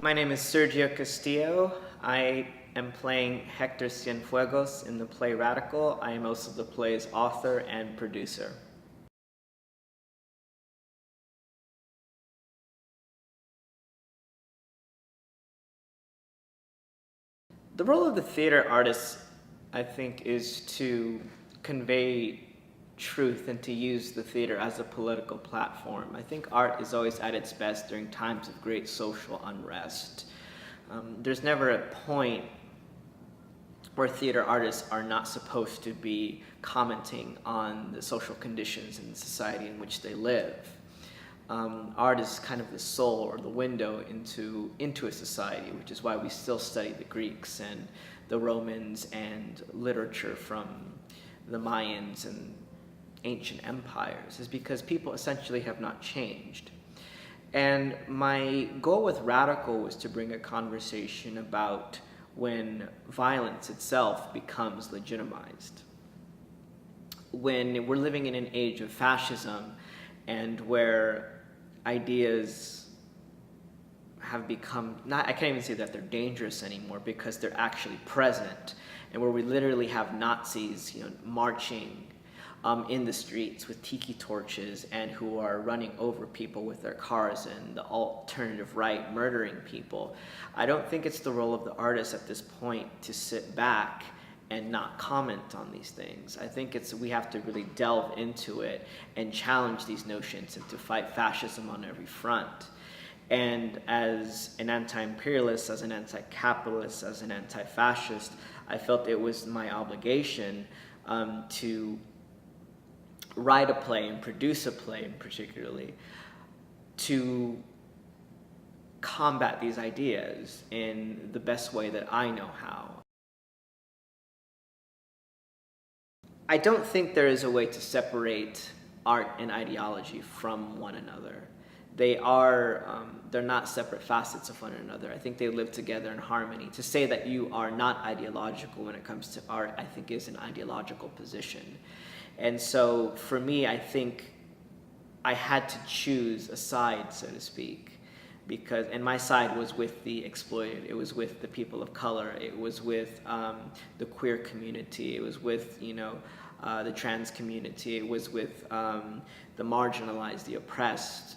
My name is Sergio Castillo. I am playing Hector Cienfuegos in the play Radical. I am also the play's author and producer. The role of the theater artist, I think, is to convey truth and to use the theater as a political platform. I think art is always at its best during times of great social unrest. There's never a point where theater artists are not supposed to be commenting on the social conditions in the society in which they live. Art is kind of the soul or the window into a society, which is why we still study the Greeks and the Romans and literature from the Mayans and ancient empires, is because people essentially have not changed. And my goal with Radical was to bring a conversation about when violence itself becomes legitimized. When we're living in an age of fascism and where ideas have become, I can't even say that they're dangerous anymore because they're actually present, and where we literally have Nazis, marching in the streets with tiki torches and who are running over people with their cars, and the alternative right murdering people. I don't think it's the role of the artist at this point to sit back and not comment on these things. I think we have to really delve into it and challenge these notions and to fight fascism on every front. And as an anti-imperialist, as an anti-capitalist, as an anti-fascist, I felt it was my obligation to write a play and produce a play particularly to combat these ideas in the best way that I know how. I don't think there is a way to separate art and ideology from one another. They're not separate facets of one another. I think they live together in harmony. To say that you are not ideological when it comes to art, I think is an ideological position. And so for me, I think I had to choose a side, so to speak, and my side was with the exploited. It was with the people of color. It was with the queer community. It was with, the trans community. It was with the marginalized, the oppressed.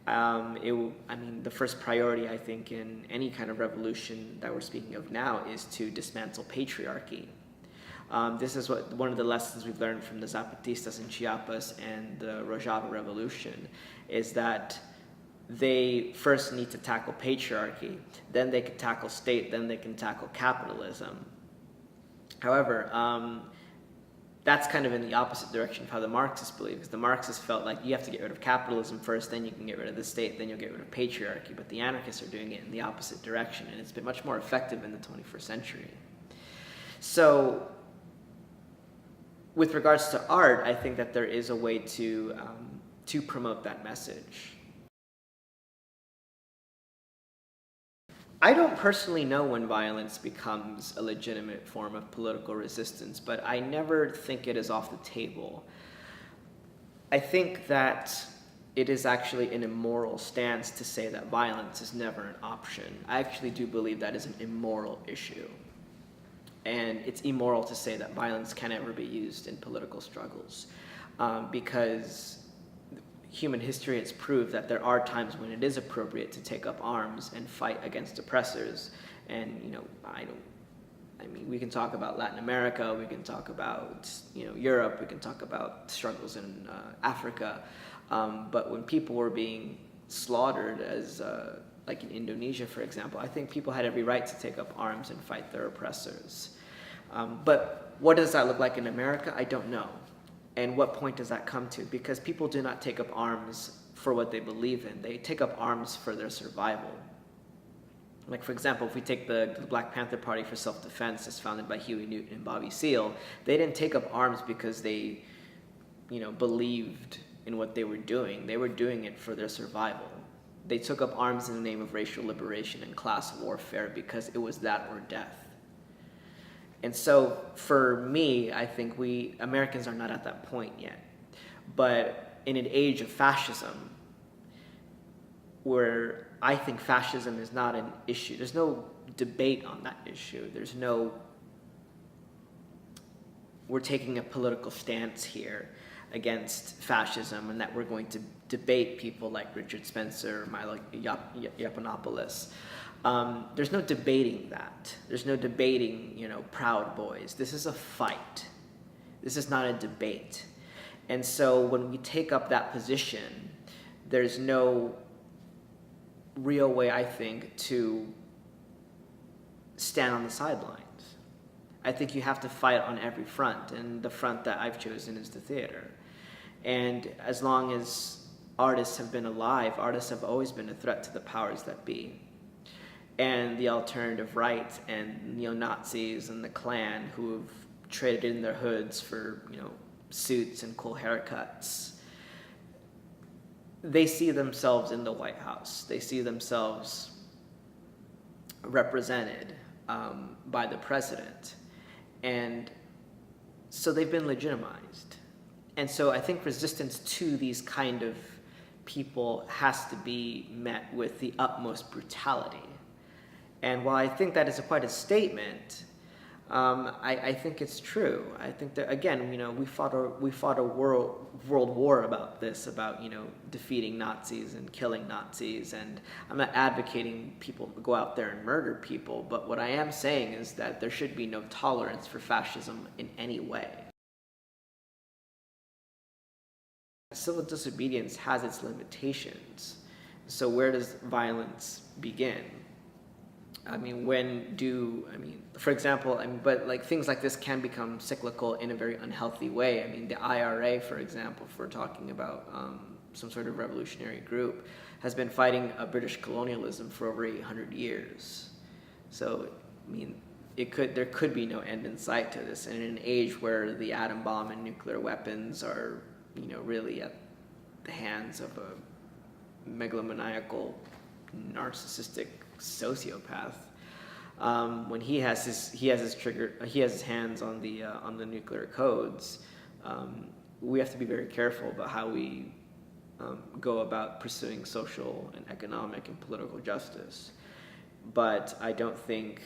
The first priority, I think, in any kind of revolution that we're speaking of now is to dismantle patriarchy. This is one of the lessons we've learned from the Zapatistas in Chiapas and the Rojava Revolution, is that they first need to tackle patriarchy, then they can tackle state, then they can tackle capitalism. However, that's kind of in the opposite direction of how the Marxists believe, because the Marxists felt like you have to get rid of capitalism first, then you can get rid of the state, then you'll get rid of patriarchy. But the anarchists are doing it in the opposite direction, and it's been much more effective in the 21st century. So, with regards to art, I think that there is a way to promote that message. I don't personally know when violence becomes a legitimate form of political resistance, but I never think it is off the table. I think that it is actually an immoral stance to say that violence is never an option. I actually do believe that is an immoral issue. And it's immoral to say that violence can ever be used in political struggles, because human history has proved that there are times when it is appropriate to take up arms and fight against oppressors. And we can talk about Latin America, we can talk about Europe, we can talk about struggles in Africa, but when people were being slaughtered, as like in Indonesia, for example, I think people had every right to take up arms and fight their oppressors. But what does that look like in America? I don't know. And what point does that come to? Because people do not take up arms for what they believe in. They take up arms for their survival. Like, for example, if we take the Black Panther Party for Self-Defense, as founded by Huey Newton and Bobby Seale, they didn't take up arms because they, believed in what they were doing. They were doing it for their survival. They took up arms in the name of racial liberation and class warfare because it was that or death. And so, for me, I think we Americans are not at that point yet. But in an age of fascism, where I think fascism is not an issue. There's no debate on that issue. There's no, we're taking a political stance here against fascism and that we're going to debate people like Richard Spencer or Milo Yiannopoulos. There's no debating that. There's no debating, Proud Boys. This is a fight. This is not a debate. And so when we take up that position, there's no real way, I think, to stand on the sidelines. I think you have to fight on every front, and the front that I've chosen is the theater. And as long as artists have been alive, artists have always been a threat to the powers that be. And the alternative right and neo-Nazis and the Klan who have traded in their hoods for, suits and cool haircuts, they see themselves in the White House. They see themselves represented by the president. And so they've been legitimized. And so I think resistance to these kind of people has to be met with the utmost brutality. And while I think that is quite a statement, I think it's true. I think that, again, we fought a world war about this, about defeating Nazis and killing Nazis. And I'm not advocating people go out there and murder people, but what I am saying is that there should be no tolerance for fascism in any way. Civil disobedience has its limitations. So where does violence begin? For example, but things like this can become cyclical in a very unhealthy way. The IRA, for example, if we're talking about some sort of revolutionary group, has been fighting British colonialism for over 800 years. So, there could be no end in sight to this. And in an age where the atom bomb and nuclear weapons are, really at the hands of a megalomaniacal, narcissistic sociopath, when he has his hands on the nuclear codes, we have to be very careful about how we go about pursuing social and economic and political justice. But I don't think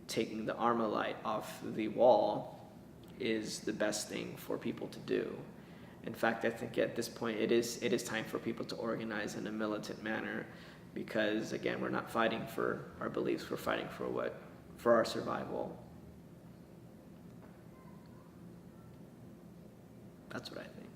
taking the Armalite off the wall is the best thing for people to do. In fact, I think at this point it is time for people to organize in a militant manner, because again, we're not fighting for our beliefs, we're fighting for our survival. That's what I think.